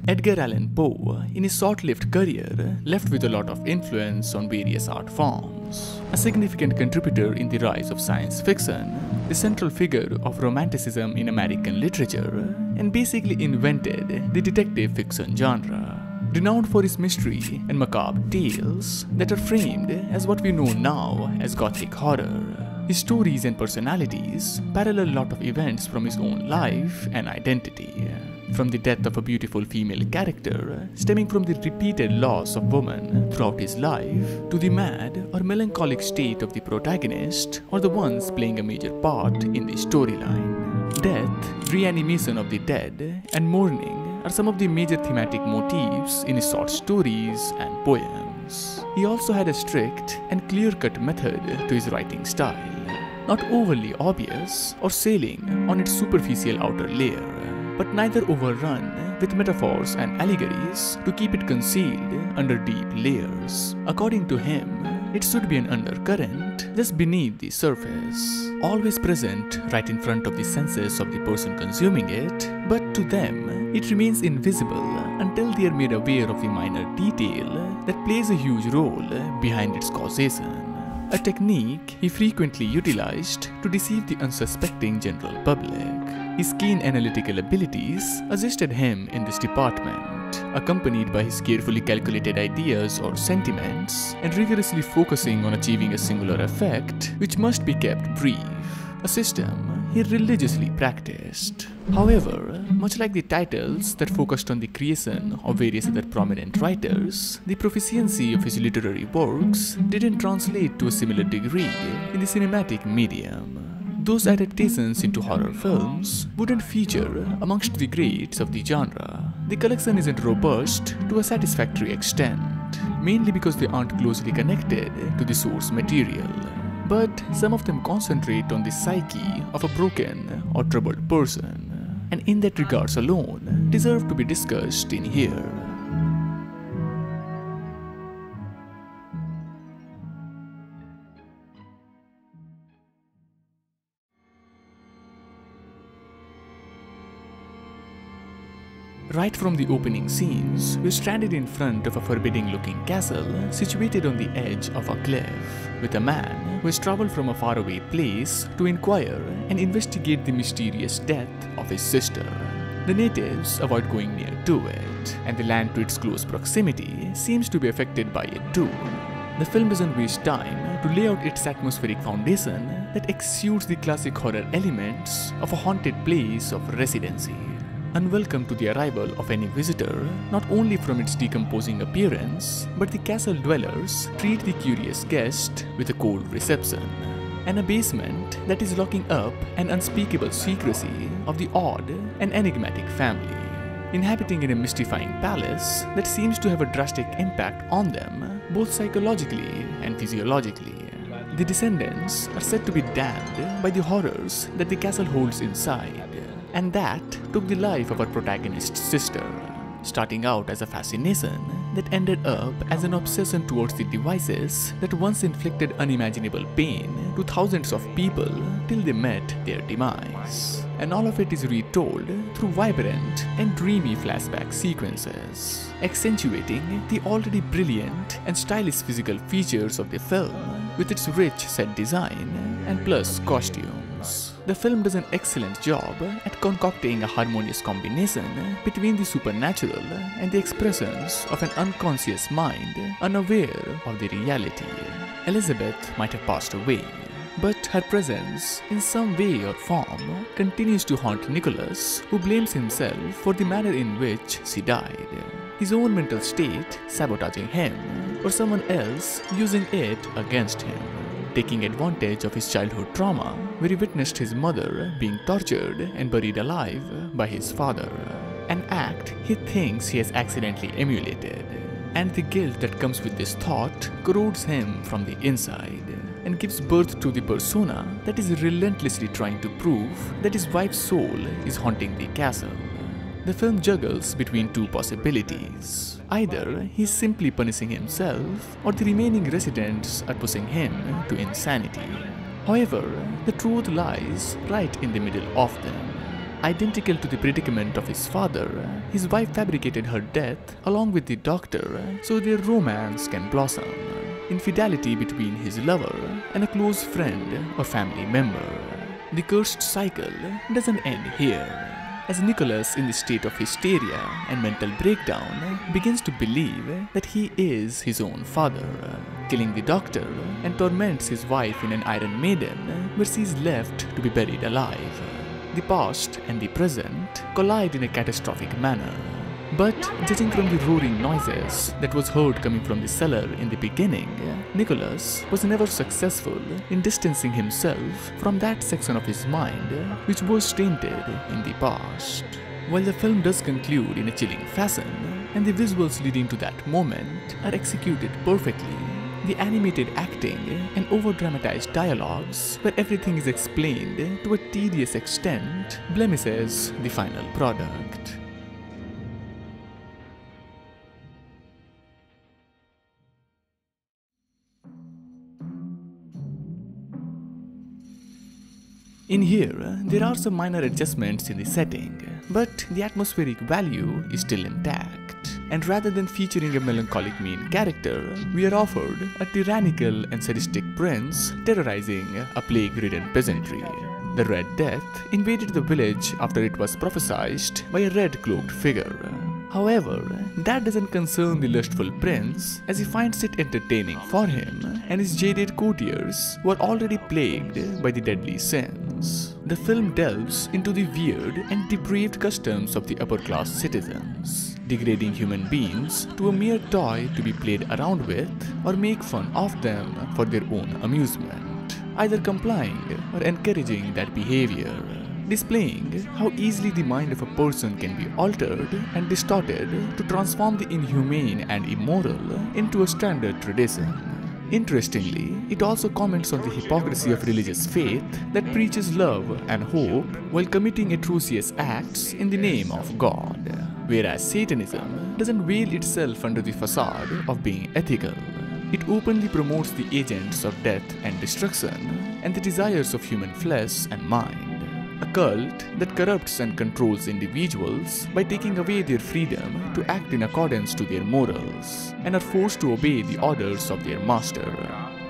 Edgar Allan Poe, in his short-lived career, left with a lot of influence on various art forms. A significant contributor in the rise of science fiction, the central figure of Romanticism in American literature, and basically invented the detective fiction genre. Renowned for his mystery and macabre tales that are framed as what we know now as Gothic horror. His stories and personalities parallel a lot of events from his own life and identity. From the death of a beautiful female character, stemming from the repeated loss of women throughout his life, to the mad or melancholic state of the protagonist or the ones playing a major part in the storyline. Death, reanimation of the dead, and mourning are some of the major thematic motifs in his short stories and poems. He also had a strict and clear-cut method to his writing style, not overly obvious or sailing on its superficial outer layer, but neither overrun with metaphors and allegories to keep it concealed under deep layers. According to him, it should be an undercurrent just beneath the surface, always present right in front of the senses of the person consuming it, but to them, it remains invisible until they are made aware of the minor detail that plays a huge role behind its causation. A technique he frequently utilized to deceive the unsuspecting general public. His keen analytical abilities assisted him in this department, accompanied by his carefully calculated ideas or sentiments, and rigorously focusing on achieving a singular effect which must be kept brief, a system he religiously practiced. However, much like the titles that focused on the creation of various other prominent writers, the proficiency of his literary works didn't translate to a similar degree in the cinematic medium. Those adaptations into horror films wouldn't feature amongst the greats of the genre. The collection isn't robust to a satisfactory extent, mainly because they aren't closely connected to the source material. But some of them concentrate on the psyche of a broken or troubled person, and in that regards alone deserve to be discussed in here. Right from the opening scenes, we're stranded in front of a forbidding-looking castle situated on the edge of a cliff, with a man who has traveled from a faraway place to inquire and investigate the mysterious death of his sister. The natives avoid going near to it, and the land to its close proximity seems to be affected by it too. The film doesn't waste time to lay out its atmospheric foundation that exudes the classic horror elements of a haunted place of residency. Unwelcome to the arrival of any visitor, not only from its decomposing appearance, but the castle dwellers treat the curious guest with a cold reception, an abasement that is locking up an unspeakable secrecy of the odd and enigmatic family, inhabiting in a mystifying palace that seems to have a drastic impact on them, both psychologically and physiologically. The descendants are said to be damned by the horrors that the castle holds inside, and that took the life of our protagonist's sister, starting out as a fascination that ended up as an obsession towards the devices that once inflicted unimaginable pain to thousands of people till they met their demise. And all of it is retold through vibrant and dreamy flashback sequences, accentuating the already brilliant and stylish physical features of the film with its rich set design and plus costumes. The film does an excellent job at concocting a harmonious combination between the supernatural and the expressions of an unconscious mind unaware of the reality. Elizabeth might have passed away, but her presence in some way or form continues to haunt Nicholas, who blames himself for the manner in which she died. His own mental state sabotaging him, or someone else using it against him, taking advantage of his childhood trauma where he witnessed his mother being tortured and buried alive by his father, an act he thinks he has accidentally emulated. And the guilt that comes with this thought corrodes him from the inside and gives birth to the persona that is relentlessly trying to prove that his wife's soul is haunting the castle. The film juggles between two possibilities. Either he's simply punishing himself, or the remaining residents are pushing him to insanity. However, the truth lies right in the middle of them. Identical to the predicament of his father, his wife fabricated her death along with the doctor so their romance can blossom. Infidelity between his lover and a close friend or family member. The cursed cycle doesn't end here, as Nicholas, in the state of hysteria and mental breakdown, begins to believe that he is his own father, killing the doctor and torments his wife in an Iron Maiden where she is left to be buried alive. The past and the present collide in a catastrophic manner. But judging from the roaring noises that was heard coming from the cellar in the beginning, Nicholas was never successful in distancing himself from that section of his mind which was tainted in the past. While the film does conclude in a chilling fashion, and the visuals leading to that moment are executed perfectly, the animated acting and over-dramatized dialogues where everything is explained to a tedious extent blemishes the final product. In here, there are some minor adjustments in the setting, but the atmospheric value is still intact. And rather than featuring a melancholic main character, we are offered a tyrannical and sadistic prince terrorizing a plague-ridden peasantry. The Red Death invaded the village after it was prophesied by a red-cloaked figure. However, that doesn't concern the lustful prince, as he finds it entertaining for him and his jaded courtiers who are already plagued by the deadly sins. The film delves into the weird and depraved customs of the upper-class citizens, degrading human beings to a mere toy to be played around with or make fun of them for their own amusement, either complying or encouraging that behavior, displaying how easily the mind of a person can be altered and distorted to transform the inhumane and immoral into a standard tradition. Interestingly, it also comments on the hypocrisy of religious faith that preaches love and hope while committing atrocious acts in the name of God, whereas Satanism doesn't veil itself under the facade of being ethical. It openly promotes the agents of death and destruction and the desires of human flesh and mind. A cult that corrupts and controls individuals by taking away their freedom to act in accordance to their morals and are forced to obey the orders of their master,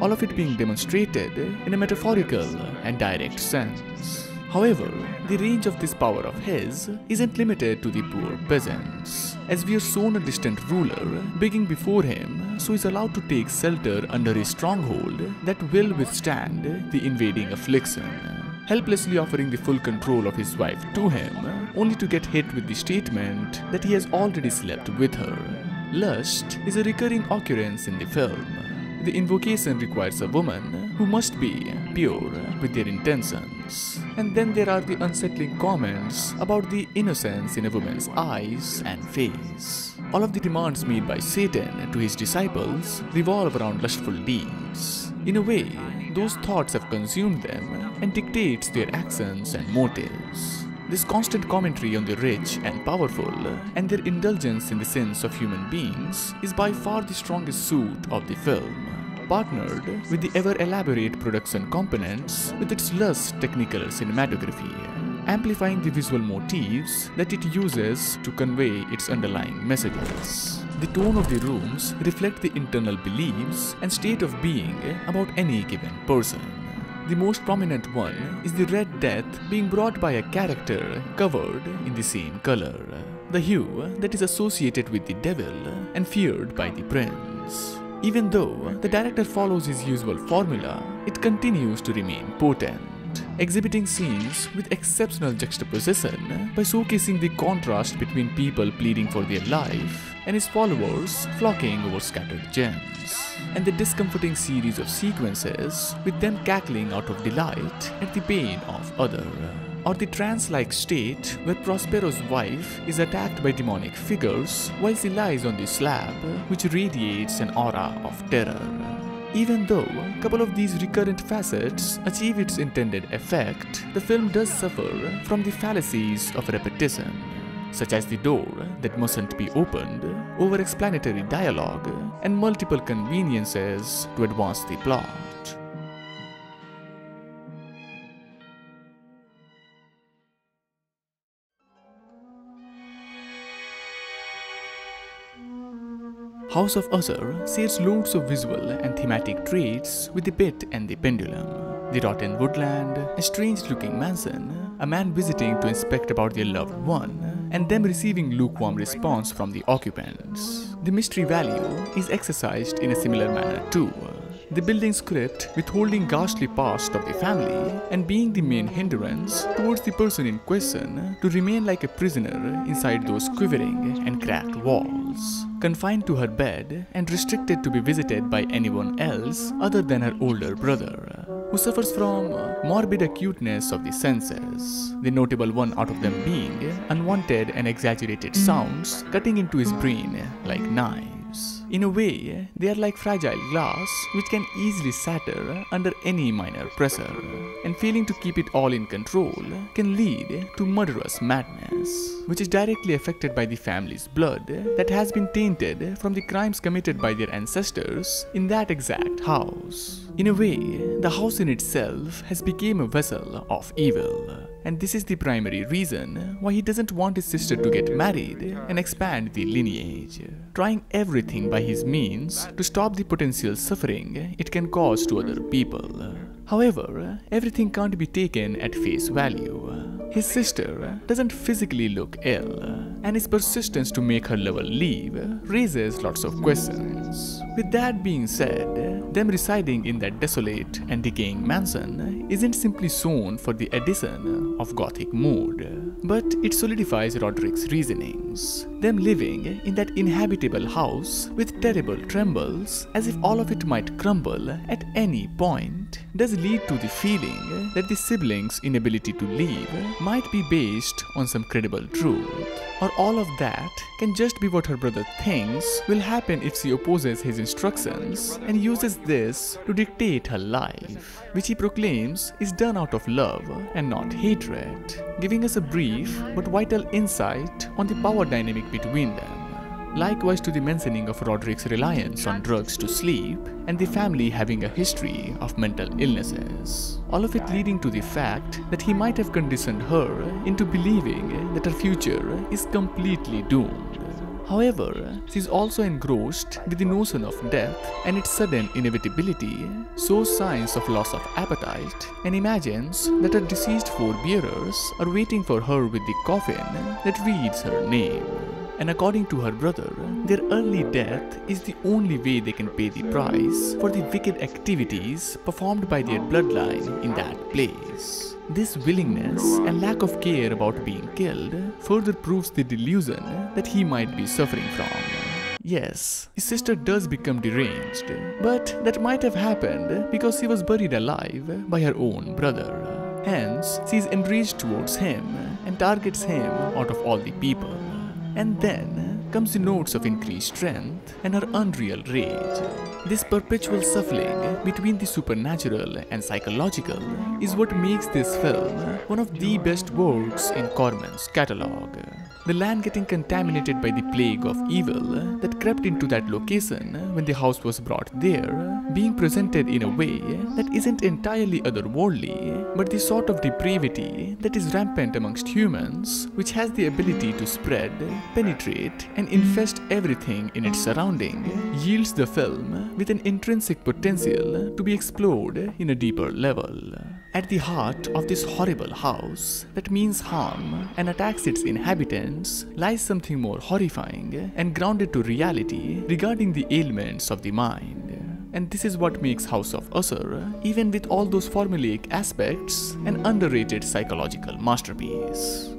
all of it being demonstrated in a metaphorical and direct sense. However, the range of this power of his isn't limited to the poor peasants, as we are shown a distant ruler begging before him, so is allowed to take shelter under a stronghold that will withstand the invading affliction, helplessly offering the full control of his wife to him, only to get hit with the statement that he has already slept with her. Lust is a recurring occurrence in the film. The invocation requires a woman who must be pure with their intentions. And then there are the unsettling comments about the innocence in a woman's eyes and face. All of the demands made by Satan to his disciples revolve around lustful deeds. In a way, those thoughts have consumed them and dictates their actions and motives. This constant commentary on the rich and powerful and their indulgence in the sins of human beings is by far the strongest suit of the film, partnered with the ever-elaborate production components with its lush technical cinematography, amplifying the visual motifs that it uses to convey its underlying messages. The tone of the rooms reflect the internal beliefs and state of being about any given person. The most prominent one is the Red Death being brought by a character covered in the same color, the hue that is associated with the devil and feared by the prince. Even though the director follows his usual formula, it continues to remain potent, exhibiting scenes with exceptional juxtaposition by showcasing the contrast between people pleading for their life and his followers flocking over scattered gems, and the discomforting series of sequences with them cackling out of delight at the pain of others, or the trance-like state where Prospero's wife is attacked by demonic figures while she lies on the slab, which radiates an aura of terror. Even though a couple of these recurrent facets achieve its intended effect, the film does suffer from the fallacies of repetition, such as the door that mustn't be opened, over-explanatory dialogue, and multiple conveniences to advance the plot. House of Usher shares loads of visual and thematic traits with the pit and the pendulum. The rotten woodland, a strange-looking mansion, a man visiting to inspect about their loved one, and them receiving lukewarm response from the occupants. The mystery value is exercised in a similar manner too. The building's script withholding ghastly past of the family and being the main hindrance towards the person in question to remain like a prisoner inside those quivering and cracked walls, confined to her bed and restricted to be visited by anyone else other than her older brother, who suffers from morbid acuteness of the senses, the notable one out of them being unwanted and exaggerated sounds cutting into his brain like knives. In a way, they are like fragile glass which can easily shatter under any minor pressure, and failing to keep it all in control can lead to murderous madness, which is directly affected by the family's blood that has been tainted from the crimes committed by their ancestors in that exact house. In a way, the house in itself has become a vessel of evil, and this is the primary reason why he doesn't want his sister to get married and expand the lineage, trying everything by his means to stop the potential suffering it can cause to other people. However, everything can't be taken at face value. His sister doesn't physically look ill, and his persistence to make her lover leave raises lots of questions. With that being said, them residing in that desolate and decaying mansion isn't simply shown for the addition of gothic mood, but it solidifies Roderick's reasonings. Them living in that inhabitable house with terrible trembles, as if all of it might crumble at any point, does lead to the feeling that the siblings' inability to leave might be based on some credible truth. Or all of that can just be what her brother thinks will happen if she opposes his instructions and uses this to dictate her life, which he proclaims is done out of love and not hatred, giving us a brief but vital insight on the power dynamic between them. Likewise to the mentioning of Roderick's reliance on drugs to sleep and the family having a history of mental illnesses. All of it leading to the fact that he might have conditioned her into believing that her future is completely doomed. However, she is also engrossed with the notion of death and its sudden inevitability, shows signs of loss of appetite, and imagines that her deceased forebearers are waiting for her with the coffin that reads her name. And according to her brother, their early death is the only way they can pay the price for the wicked activities performed by their bloodline in that place. This willingness and lack of care about being killed further proves the delusion that he might be suffering from. Yes, his sister does become deranged, but that might have happened because she was buried alive by her own brother. Hence, she is enraged towards him and targets him out of all the people. And then comes the notes of increased strength and her unreal rage. This perpetual shuffling between the supernatural and psychological is what makes this film one of the best works in Corman's catalogue. The land getting contaminated by the plague of evil that crept into that location when the house was brought there, being presented in a way that isn't entirely otherworldly, but the sort of depravity that is rampant amongst humans, which has the ability to spread, penetrate, and infest everything in its surrounding, yields the film with an intrinsic potential to be explored in a deeper level. At the heart of this horrible house that means harm and attacks its inhabitants lies something more horrifying and grounded to reality regarding the ailments of the mind. And this is what makes House of Usher, even with all those formulaic aspects, an underrated psychological masterpiece.